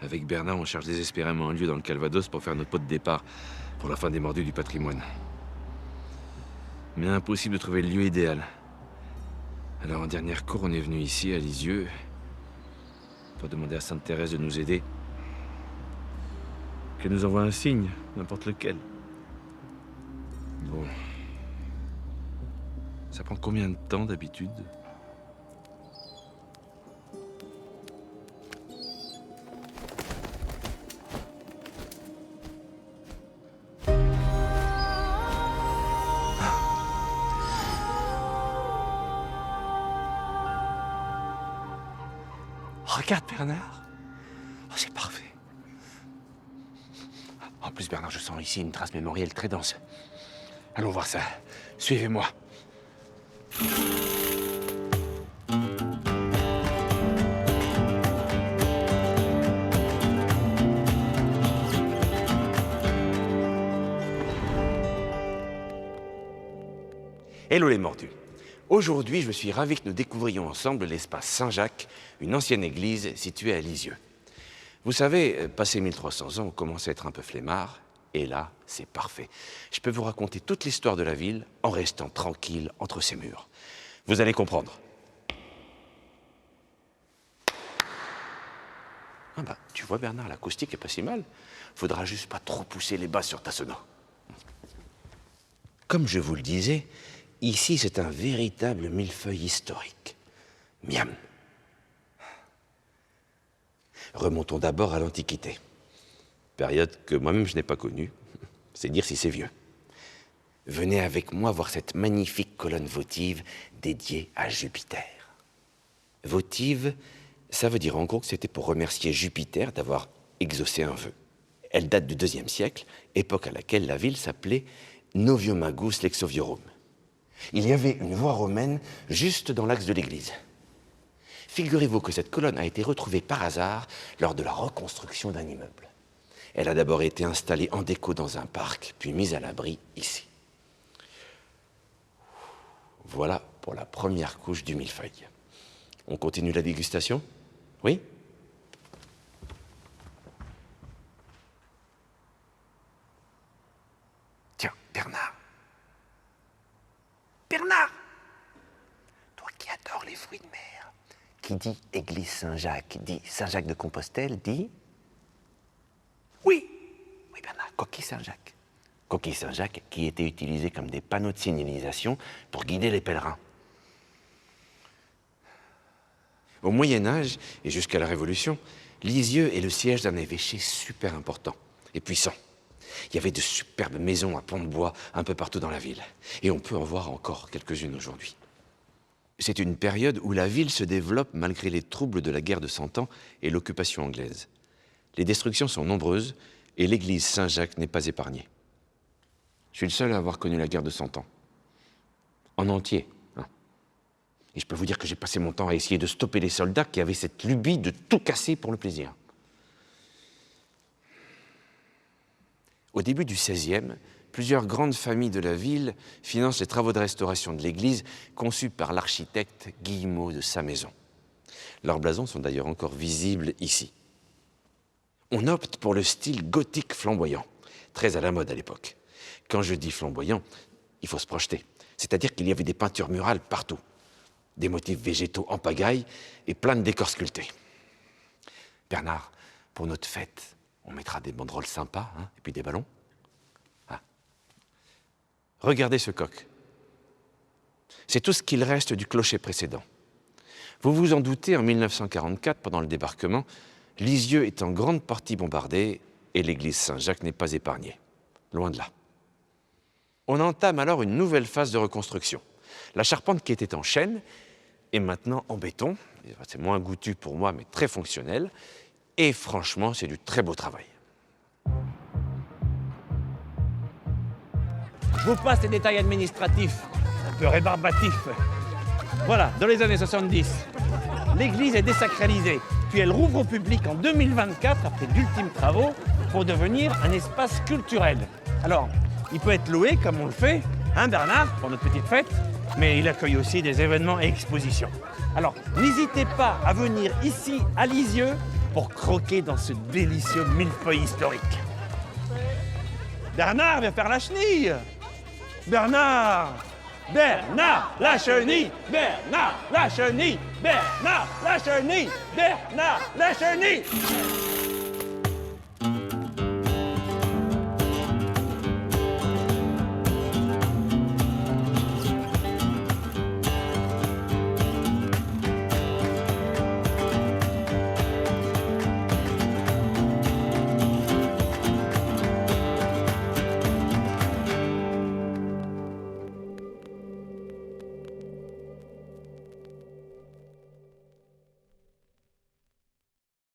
Avec Bernard, on cherche désespérément un lieu dans le Calvados pour faire notre pot de départ pour la fin des Mordus du patrimoine. Mais impossible de trouver le lieu idéal. Alors en dernière cour, on est venu ici, à Lisieux, pour demander à Sainte-Thérèse de nous aider. Qu'elle nous envoie un signe, n'importe lequel. Bon. Ça prend combien de temps d'habitude? Regarde, Bernard. Oh, c'est parfait. En plus, Bernard, je sens ici une trace mémorielle très dense. Allons voir ça. Suivez-moi. Hello les mordus. Aujourd'hui, je suis ravi que nous découvrions ensemble l'espace Saint-Jacques, une ancienne église située à Lisieux. Vous savez, passé 1300 ans, on commence à être un peu flemmard, et là, c'est parfait. Je peux vous raconter toute l'histoire de la ville en restant tranquille entre ces murs. Vous allez comprendre. Ah bah, tu vois Bernard, l'acoustique est pas si mal. Faudra juste pas trop pousser les basses sur ta sono. Comme je vous le disais, ici, c'est un véritable millefeuille historique. Miam. Remontons d'abord à l'Antiquité. Période que moi-même je n'ai pas connue. C'est dire si c'est vieux. Venez avec moi voir cette magnifique colonne votive dédiée à Jupiter. Votive, ça veut dire en gros que c'était pour remercier Jupiter d'avoir exaucé un vœu. Elle date du IIe siècle, époque à laquelle la ville s'appelait Noviomagus Lexoviorum. Il y avait une voie romaine juste dans l'axe de l'église. Figurez-vous que cette colonne a été retrouvée par hasard lors de la reconstruction d'un immeuble. Elle a d'abord été installée en déco dans un parc, puis mise à l'abri ici. Voilà pour la première couche du millefeuille. On continue la dégustation? Oui? Tiens, Bernard. Bernard! Toi qui adores les fruits de mer, qui dit église Saint-Jacques, dit Saint-Jacques de Compostelle, dit... Oui! Oui, Bernard, coquille Saint-Jacques. Coquille Saint-Jacques qui était utilisée comme des panneaux de signalisation pour guider les pèlerins. Au Moyen-Âge et jusqu'à la Révolution, Lisieux est le siège d'un évêché super important et puissant. Il y avait de superbes maisons à pont de bois un peu partout dans la ville. Et on peut en voir encore quelques-unes aujourd'hui. C'est une période où la ville se développe malgré les troubles de la guerre de Cent Ans et l'occupation anglaise. Les destructions sont nombreuses et l'église Saint-Jacques n'est pas épargnée. Je suis le seul à avoir connu la guerre de Cent Ans. En entier. Et je peux vous dire que j'ai passé mon temps à essayer de stopper les soldats qui avaient cette lubie de tout casser pour le plaisir. Au début du XVIe, plusieurs grandes familles de la ville financent les travaux de restauration de l'église conçus par l'architecte Guillemot de Samaison. Leurs blasons sont d'ailleurs encore visibles ici. On opte pour le style gothique flamboyant, très à la mode à l'époque. Quand je dis flamboyant, il faut se projeter. C'est-à-dire qu'il y avait des peintures murales partout, des motifs végétaux en pagaille et plein de décors sculptés. Bernard, pour notre fête, on mettra des banderoles sympas, et puis des ballons. Ah. Regardez ce coq. C'est tout ce qu'il reste du clocher précédent. Vous vous en doutez, en 1944, pendant le débarquement, Lisieux est en grande partie bombardée et l'église Saint-Jacques n'est pas épargnée. Loin de là. On entame alors une nouvelle phase de reconstruction. La charpente qui était en chêne est maintenant en béton. C'est moins goûtu pour moi, mais très fonctionnel. Et franchement, c'est du très beau travail. Je vous passe les détails administratifs, un peu rébarbatifs. Voilà, dans les années 70, l'église est désacralisée, puis elle rouvre au public en 2024, après d'ultimes travaux, pour devenir un espace culturel. Alors, il peut être loué comme on le fait, Bernard, pour notre petite fête, mais il accueille aussi des événements et expositions. Alors, n'hésitez pas à venir ici, à Lisieux, pour croquer dans ce délicieux millefeuille historique. Bernard, viens faire la chenille. Bernard, Bernard, la chenille. Bernard, la chenille. Bernard, la chenille. Bernard, la chenille.